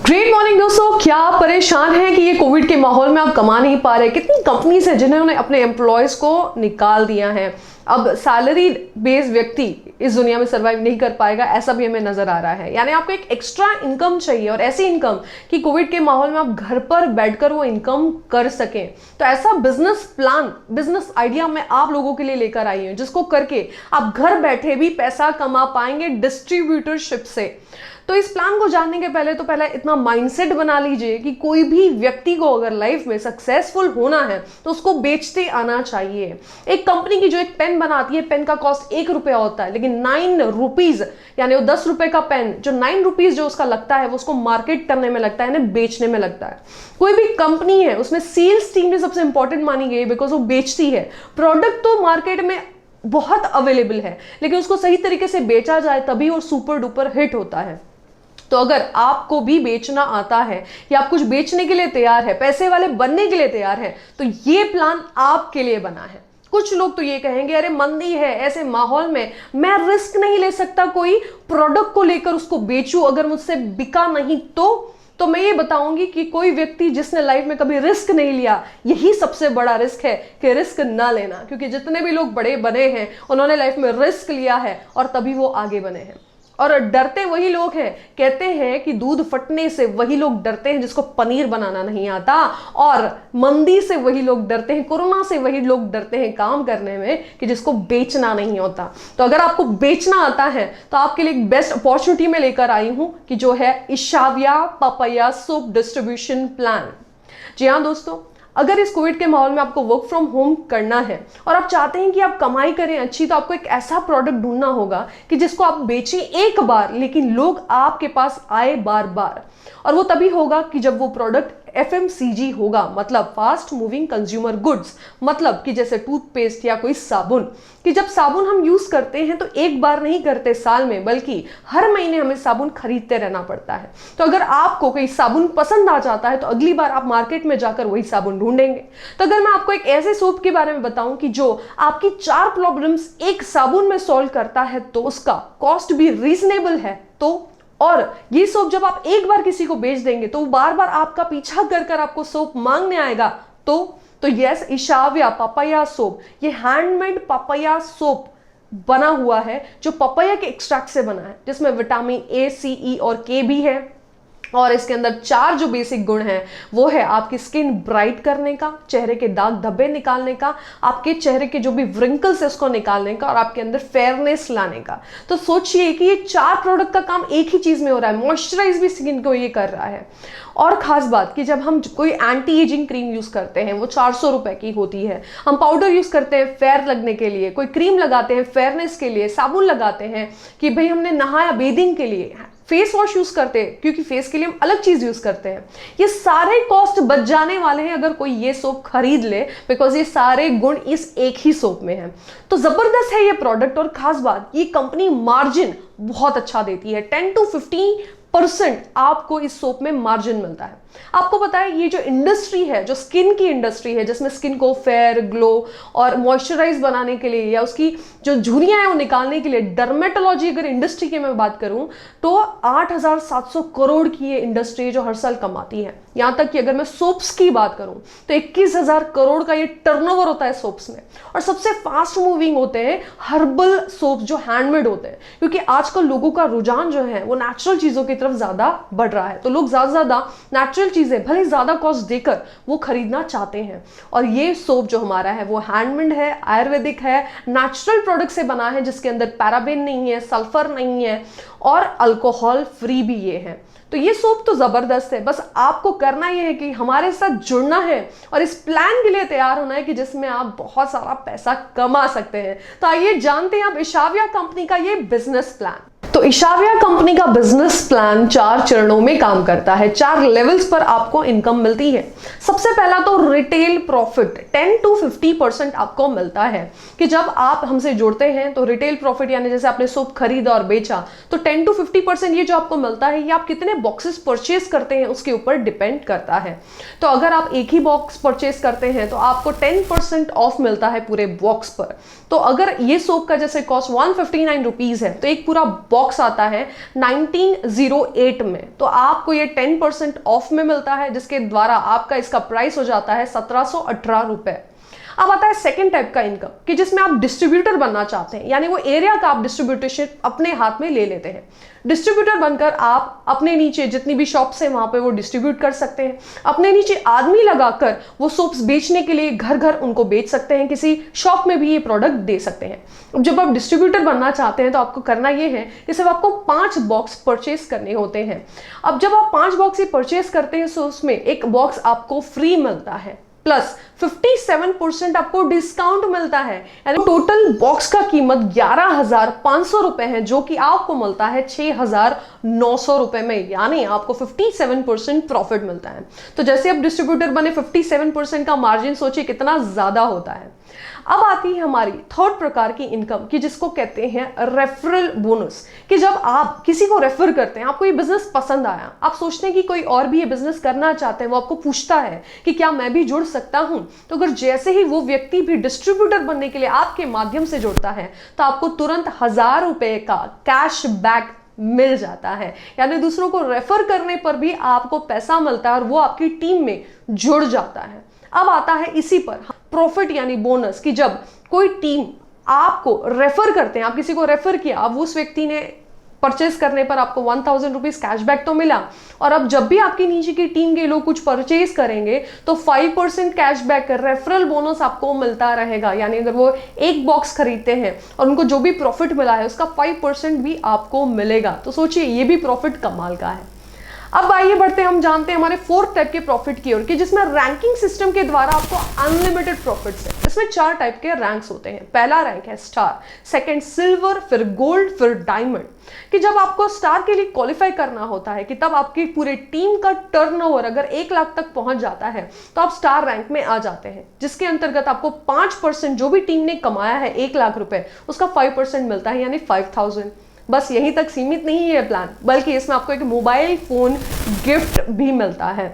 Great morning दोस्तों, क्या आप परेशान हैं कि ये कोविड के माहौल में आप कमा नहीं पा रहे? कितनी कंपनीज हैं जिन्होंने अपने एम्प्लॉयज को निकाल दिया है। अब सैलरी बेस्ड व्यक्ति इस दुनिया में सर्वाइव नहीं कर पाएगा, ऐसा भी हमें नजर आ रहा है। यानी आपको एक एक्स्ट्रा इनकम चाहिए और ऐसी इनकम कि कोविड के माहौल में आप घर पर बैठकर वो इनकम कर सकें। तो ऐसा बिजनेस प्लान, बिजनेस आइडिया मैं आप लोगों के लिए लेकर आई हूं, जिसको करके आप घर बैठे भी पैसा कमा पाएंगे डिस्ट्रीब्यूटरशिप से। तो इस प्लान को जानने के पहले इतना माइंडसेट बना लीजिए कि कोई भी व्यक्ति को अगर लाइफ में सक्सेसफुल होना है तो उसको बेचते आना चाहिए। एक कंपनी की जो एक पेन बनाती है, पेन का कॉस्ट 1 रुपया होता है, लेकिन 9 रुपीज यानी वो 10 रुपए का पेन जो 9 रुपीज जो उसका लगता है वो उसको मार्केट करने में लगता है, यानी बेचने में लगता है। कोई भी कंपनी है उसमें सेल्स टीम भी सबसे इंपॉर्टेंट मानी गई, बिकॉज वो बेचती है। प्रोडक्ट तो मार्केट में बहुत अवेलेबल है, लेकिन उसको सही तरीके से बेचा जाए तभी वो सुपर डुपर हिट होता है। तो अगर आपको भी बेचना आता है या आप कुछ बेचने के लिए तैयार है, पैसे वाले बनने के लिए तैयार है, तो ये प्लान आपके लिए बना है। कुछ लोग तो ये कहेंगे, अरे मंदी है, ऐसे माहौल में मैं रिस्क नहीं ले सकता, कोई प्रोडक्ट को लेकर उसको बेचूं, अगर मुझसे बिका नहीं तो मैं ये बताऊंगी कि कोई व्यक्ति जिसने लाइफ में कभी रिस्क नहीं लिया, यही सबसे बड़ा रिस्क है कि रिस्क ना लेना। क्योंकि जितने भी लोग बड़े बने हैं उन्होंने लाइफ में रिस्क लिया है और तभी वो आगे बने हैं। और डरते वही लोग हैं, कहते हैं कि दूध फटने से वही लोग डरते हैं जिसको पनीर बनाना नहीं आता, और मंदी से वही लोग डरते हैं, कोरोना से वही लोग डरते हैं काम करने में कि जिसको बेचना नहीं होता। तो अगर आपको बेचना आता है तो आपके लिए एक बेस्ट अपॉर्चुनिटी में लेकर आई हूं कि जो है ईशाविया पपाया सोप डिस्ट्रीब्यूशन प्लान। जी हाँ दोस्तों, अगर इस कोविड के माहौल में आपको वर्क फ्रॉम होम करना है और आप चाहते हैं कि आप कमाई करें अच्छी, तो आपको एक ऐसा प्रोडक्ट ढूंढना होगा कि जिसको आप बेचें एक बार, लेकिन लोग आपके पास आए बार बार। और वो तभी होगा कि जब वो प्रोडक्ट FMCG होगा, मतलब फास्ट मूविंग कंज्यूमर गुड्स। मतलब कि जैसे टूथपेस्ट या कोई साबुन, कि जब साबुन हम यूज करते हैं तो एक बार नहीं करते साल में, बल्कि हर महीने हमें साबुन खरीदते रहना पड़ता है। तो अगर आपको कोई साबुन पसंद आ जाता है तो अगली बार आप मार्केट में जाकर वही साबुन ढूंढेंगे। तो अगर मैं आपको एक ऐसे सोप के बारे में बताऊं कि जो आपकी 4 प्रॉब्लम्स एक साबुन में सॉल्व करता है, तो उसका कॉस्ट भी रीजनेबल है, तो और ये सोप जब आप एक बार किसी को बेच देंगे तो वो बार बार आपका पीछा कर आपको सोप मांगने आएगा, तो यस, ईशाविया पपाया सोप, ये हैंडमेड पपाया सोप बना हुआ है जो पपाया के एक्सट्रैक्ट से बना है, जिसमें विटामिन A, C, E और K भी है। और इसके अंदर 4 जो बेसिक गुण हैं वो है आपकी स्किन ब्राइट करने का, चेहरे के दाग धब्बे निकालने का, आपके चेहरे के जो भी व्रिंकल्स है उसको निकालने का, और आपके अंदर फेयरनेस लाने का। तो सोचिए कि ये 4 प्रोडक्ट का काम एक ही चीज में हो रहा है, मॉइस्चराइज भी स्किन को ये कर रहा है। और खास बात कि जब हम कोई एंटी एजिंग क्रीम यूज करते हैं वो 400 रुपए की होती है, हम पाउडर यूज करते हैं फेयर लगने के लिए, कोई क्रीम लगाते हैं फेयरनेस के लिए, साबुन लगाते हैं कि भाई हमने नहाया बेदिंग के लिए, फेस वॉश यूज करते हैं क्योंकि फेस के लिए हम अलग चीज यूज करते हैं। ये सारे कॉस्ट बच जाने वाले हैं अगर कोई ये सोप खरीद ले, बिकॉज ये सारे गुण इस एक ही सोप में है। तो जबरदस्त है ये प्रोडक्ट। और खास बात, ये कंपनी मार्जिन बहुत अच्छा देती है, 10 to 15% आपको इस सोप में मार्जिन मिलता है। आपको पता है ये जो इंडस्ट्री है, जो स्किन की इंडस्ट्री है, जिसमें स्किन को फेयर, ग्लो और मॉइस्चराइज बनाने के लिए या उसकी जो झुर्रियां हैं वो निकालने के लिए, डर्मेटोलॉजी अगर इंडस्ट्री की मैं बात करूं तो 8,700 करोड़ की ये इंडस्ट्री है जो हर साल कमाती है। यहां तक कि अगर मैं सोप्स की बात करूं तो 21,000 करोड़ का ये टर्नओवर होता है सोप्स में। और सबसे फास्ट मूविंग होते हैं हर्बल सोप्स जो हैंडमेड होते हैं, क्योंकि आजकल लोगों का रुझान जो है वो नेचुरल चीजों की तरफ ज्यादा बढ़ रहा है। तो लोग ज्यादा नेचुरल चीजें भले ज्यादा कॉस्ट देकर वो खरीदना चाहते हैं। और ये सोप जो हमारा है वो हैंडमेड है, आयुर्वेदिक है, नेचुरल प्रोडक्ट से बना है, जिसके अंदर पैराबेन नहीं है, सल्फर नहीं है और अल्कोहल फ्री भी ये है। तो ये सोप तो जबरदस्त है। बस आपको करना ये है कि हमारे साथ जुड़ना है और इस प्लान के लिए तैयार होना है कि जिसमें आप बहुत सारा पैसा कमा सकते हैं। तो आइए जानते हैं आप ईशाविया कंपनी का ये बिजनेस प्लान। तो ईशाविया कंपनी का बिजनेस प्लान 4 चरणों में काम करता है, 4 लेवल्स पर आपको इनकम मिलती है। सबसे पहला तो रिटेल प्रॉफिट 10 to 50% आपको मिलता है कि जब आप हमसे जुड़ते हैं तो रिटेल प्रॉफिट यानी जैसे आपने सोप खरीदा और बेचा तो 10 to 50% ये जो आपको मिलता है, ये आप कितने बॉक्सेस परचेज करते हैं उसके ऊपर डिपेंड करता है। तो अगर आप एक ही बॉक्स परचेज करते हैं तो आपको 10% ऑफ मिलता है पूरे बॉक्स पर। तो अगर ये सोप का जैसे कॉस्ट 159 रुपीज है तो एक पूरा बॉक्स बॉक्स आता है 1908 में, तो आपको ये 10% ऑफ में मिलता है, जिसके द्वारा आपका इसका प्राइस हो जाता है 1718 रुपए। अब आता है सेकंड टाइप का इनकम कि जिसमें आप डिस्ट्रीब्यूटर बनना चाहते हैं, यानी वो एरिया का आप डिस्ट्रीब्यूटरशिप अपने हाथ में ले लेते हैं। डिस्ट्रीब्यूटर बनकर आप अपने नीचे जितनी भी शॉप्स हैं वहां पे वो डिस्ट्रीब्यूट कर सकते हैं। अपने नीचे आदमी लगाकर वो सोप्स बेचने के लिए घर घर उनको बेच सकते हैं, किसी शॉप में भी ये प्रोडक्ट दे सकते हैं। अब जब आप डिस्ट्रीब्यूटर बनना चाहते हैं तो आपको करना ये है कि सिर्फ आपको 5 बॉक्स परचेस करने होते हैं। अब जब आप 5 बॉक्स ही परचेस करते हैं तो उसमें एक बॉक्स आपको फ्री मिलता है, प्लस 57% आपको डिस्काउंट मिलता है, यानी टोटल बॉक्स का कीमत 11,500 रुपए है, जो कि आपको मिलता है 6,900 रुपए में, यानी आपको 57% प्रॉफिट मिलता है। तो जैसे आप डिस्ट्रीब्यूटर बने 57% का मार्जिन सोचिए कितना ज्यादा होता है। अब आती है हमारी थर्ड प्रकार की इनकम कि जिसको कहते हैं रेफरल बोनस, कि जब आप किसी को रेफर करते हैं, आपको ये बिजनेस पसंद आया, आप सोचते हैं कि कोई और भी ये बिजनेस करना चाहते हैं, वो आपको पूछता है कि क्या मैं भी जुड़ सकता हूं, तो अगर जैसे ही वो व्यक्ति भी डिस्ट्रीब्यूटर बनने के लिए आपके माध्यम से जुड़ता है तो आपको तुरंत 1,000 रुपए का कैश बैक मिल जाता है, यानी दूसरों को रेफर करने पर भी आपको पैसा मिलता है और वो आपकी टीम में जुड़ जाता है। अब आता है इसी पर प्रॉफिट यानी बोनस, कि जब कोई टीम आपको रेफर करते हैं, आप किसी को रेफर किया, अब उस व्यक्ति ने परचेस करने पर आपको 1,000 रुपीज कैशबैक तो मिला, और अब जब भी आपके नीचे की टीम के लोग कुछ परचेज करेंगे तो 5% कैशबैक रेफरल बोनस आपको मिलता रहेगा, यानी अगर वो एक बॉक्स खरीदते हैं और उनको जो भी प्रॉफिट मिला है उसका 5% भी आपको मिलेगा। तो सोचिए ये भी प्रॉफिट कमाल का है। अब आइए बढ़ते हैं, हम जानते हैं हमारे फोर्थ टाइप के प्रॉफिट की ओर, कि जिसमें रैंकिंग सिस्टम के द्वारा आपको अनलिमिटेड प्रॉफिट्स है। इसमें 4 टाइप के रैंक्स होते हैं। पहला रैंक है स्टार, सेकंड सिल्वर, फिर गोल्ड, फिर डायमंड। कि जब आपको स्टार के लिए क्वालिफाई करना होता है कि तब आपकी पूरे टीम का टर्नओवर अगर 1 लाख तक पहुंच जाता है तो आप स्टार रैंक में आ जाते हैं, जिसके अंतर्गत आपको 5% जो भी टीम ने कमाया है 1 लाख रुपए उसका 5% मिलता है, यानी 5,000। बस यहीं तक सीमित नहीं है प्लान, बल्कि इसमें आपको एक मोबाइल फोन गिफ्ट भी मिलता है।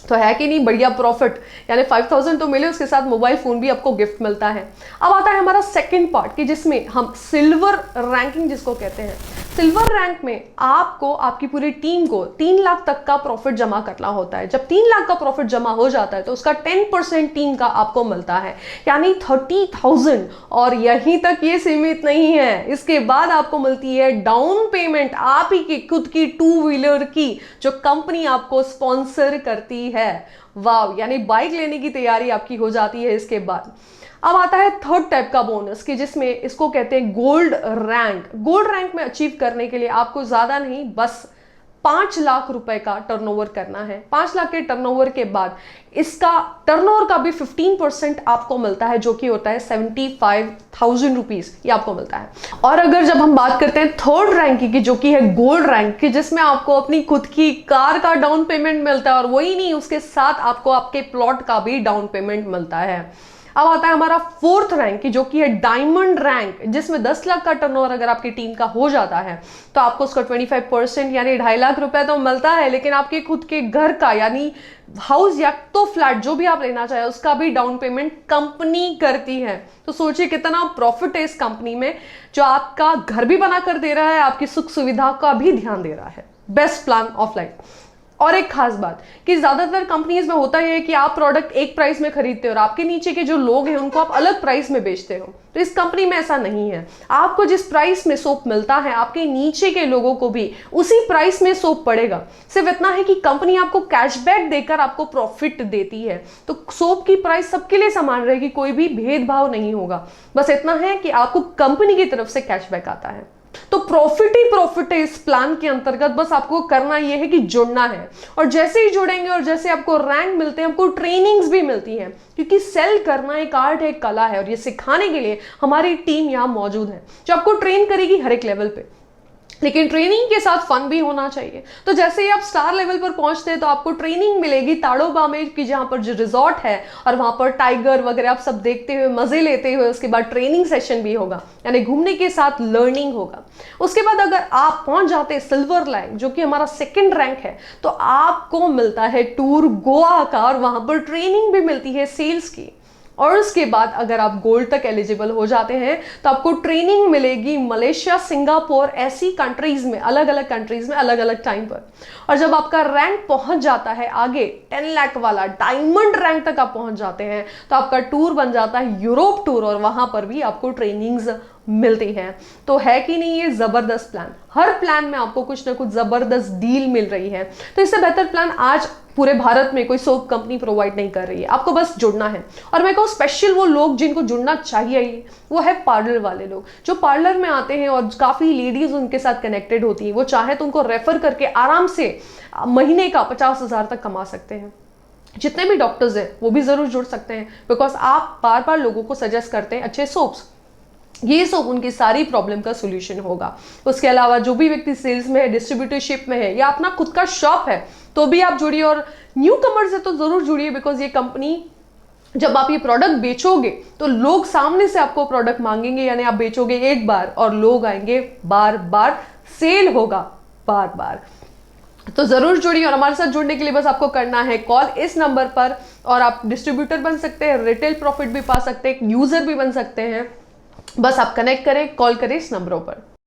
तो है कि नहीं बढ़िया प्रॉफिट, यानी 5,000 तो मिले, उसके साथ मोबाइल फोन भी आपको गिफ्ट मिलता है। अब आता है हमारा सेकंड पार्ट कि जिसमें हम सिल्वर रैंकिंग जिसको कहते हैं। सिल्वर रैंक में आपको आपकी पूरी टीम को 3 लाख तक का प्रॉफिट जमा करना होता है। जब 3 लाख का प्रॉफिट जमा हो जाता है तो उसका 10% टीम का आपको मिलता है, यानी 30,000। और यहीं तक ये सीमित नहीं है, इसके बाद आपको मिलती है डाउन पेमेंट आप ही की खुद की 2 व्हीलर की, जो कंपनी आपको स्पॉन्सर करती है। वाव, यानी बाइक लेने की तैयारी आपकी हो जाती है इसके बाद। अब आता है थर्ड टाइप का बोनस कि जिसमें इसको कहते हैं गोल्ड रैंक। गोल्ड रैंक में अचीव करने के लिए आपको ज्यादा नहीं, बस 5 लाख रुपए का टर्नओवर करना है। 5 लाख के टर्नओवर के बाद इसका टर्नओवर का भी 15% आपको मिलता है, जो कि होता है 75,000 रुपीज, ये आपको मिलता है। और अगर जब हम बात करते हैं थर्ड रैंक की, जो कि है गोल्ड रैंक की, जिसमें आपको अपनी खुद की कार का डाउन पेमेंट मिलता है, और वही नहीं उसके साथ आपको आपके प्लॉट का भी डाउन पेमेंट मिलता है। अब आता है हमारा फोर्थ रैंक की, जो कि है डायमंड रैंक, जिसमें 10 लाख का टर्नओवर अगर आपकी टीम का हो जाता है तो आपको उसका 25% यानी 2.5 लाख रुपए तो मिलता है, लेकिन आपके खुद के घर का यानी हाउस या तो फ्लैट जो भी आप लेना चाहे उसका भी डाउन पेमेंट कंपनी करती है। तो सोचिए कितना प्रॉफिट है इस कंपनी में, जो आपका घर भी बना कर दे रहा है, आपकी सुख सुविधा का भी ध्यान दे रहा है। Best plan of life. और एक खास बात कि ज्यादातर कंपनीज में होता है कि आप प्रोडक्ट एक प्राइस में खरीदते हो और आपके नीचे के जो लोग हैं उनको आप अलग प्राइस में बेचते हो। तो इस कंपनी में ऐसा नहीं है, आपको जिस प्राइस में सोप मिलता है आपके नीचे के लोगों को भी उसी प्राइस में सोप पड़ेगा। सिर्फ इतना है कि कंपनी आपको कैशबैक देकर आपको प्रॉफिट देती है, तो सोप की प्राइस सबके लिए समान रहेगी, कोई भी भेदभाव नहीं होगा। बस इतना है कि आपको कंपनी की तरफ से कैशबैक आता है। तो प्रॉफिट ही प्रॉफिट है इस प्लान के अंतर्गत। बस आपको करना यह है कि जुड़ना है, और जैसे ही जुड़ेंगे और जैसे आपको रैंक मिलते हैं, आपको ट्रेनिंग्स भी मिलती हैं, क्योंकि सेल करना एक आर्ट है, एक कला है, और ये सिखाने के लिए हमारी टीम यहाँ मौजूद है जो आपको ट्रेन करेगी हर एक लेवल पे। लेकिन ट्रेनिंग के साथ फन भी होना चाहिए। तो जैसे ही आप स्टार लेवल पर पहुंचते हैं तो आपको ट्रेनिंग मिलेगी ताड़ोबा में, की जहां पर जो रिजॉर्ट है और वहां पर टाइगर वगैरह आप सब देखते हुए मजे लेते हुए उसके बाद ट्रेनिंग सेशन भी होगा, यानी घूमने के साथ लर्निंग होगा। उसके बाद अगर आप पहुंच जाते हैं सिल्वर रैंक, जो कि हमारा सेकंड रैंक है, तो आपको मिलता है टूर गोवा का, और वहां पर ट्रेनिंग भी मिलती है सेल्स की। और उसके बाद अगर आप गोल्ड तक एलिजिबल हो जाते हैं तो आपको ट्रेनिंग मिलेगी मलेशिया, सिंगापुर, ऐसी कंट्रीज में, अलग अलग कंट्रीज में अलग अलग टाइम पर। और जब आपका रैंक पहुंच जाता है आगे 10 लाख वाला डायमंड रैंक तक आप पहुंच जाते हैं तो आपका टूर बन जाता है यूरोप टूर, और वहां पर भी आपको ट्रेनिंग्स मिलती हैं। तो है कि नहीं ये जबरदस्त प्लान? हर प्लान में आपको कुछ ना कुछ जबरदस्त डील मिल रही है। तो इससे बेहतर प्लान आज पूरे भारत में कोई सोप कंपनी प्रोवाइड नहीं कर रही है, आपको बस जुड़ना है। और मैं कहूँ स्पेशल वो लोग जिनको जुड़ना चाहिए वो है पार्लर वाले लोग, जो पार्लर में आते हैं और काफ़ी लेडीज उनके साथ कनेक्टेड होती हैं, वो चाहे तो उनको रेफर करके आराम से महीने का 50,000 तक कमा सकते हैं। जितने भी डॉक्टर्स हैं वो भी ज़रूर जुड़ सकते हैं, बिकॉज आप बार बार लोगों को सजेस्ट करते हैं अच्छे सोप्स, ये सब उनकी सारी प्रॉब्लम का सोल्यूशन होगा। उसके अलावा जो भी व्यक्ति सेल्स में है, डिस्ट्रीब्यूटरशिप में है, या अपना खुद का शॉप है तो भी आप जुड़िए, और न्यू कमर्स है तो जरूर जुड़िए, बिकॉज ये कंपनी जब आप ये प्रोडक्ट बेचोगे तो लोग सामने से आपको प्रोडक्ट मांगेंगे, यानी आप बेचोगे एक बार और लोग आएंगे बार बार, सेल होगा बार बार। तो जरूर जुड़िए, और हमारे साथ जुड़ने के लिए बस आपको करना है कॉल इस नंबर पर, और आप डिस्ट्रीब्यूटर बन सकते हैं, रिटेल प्रॉफिट भी पा सकते हैं, यूजर भी बन सकते हैं। बस आप कनेक्ट करें, कॉल करें इस नंबरों पर।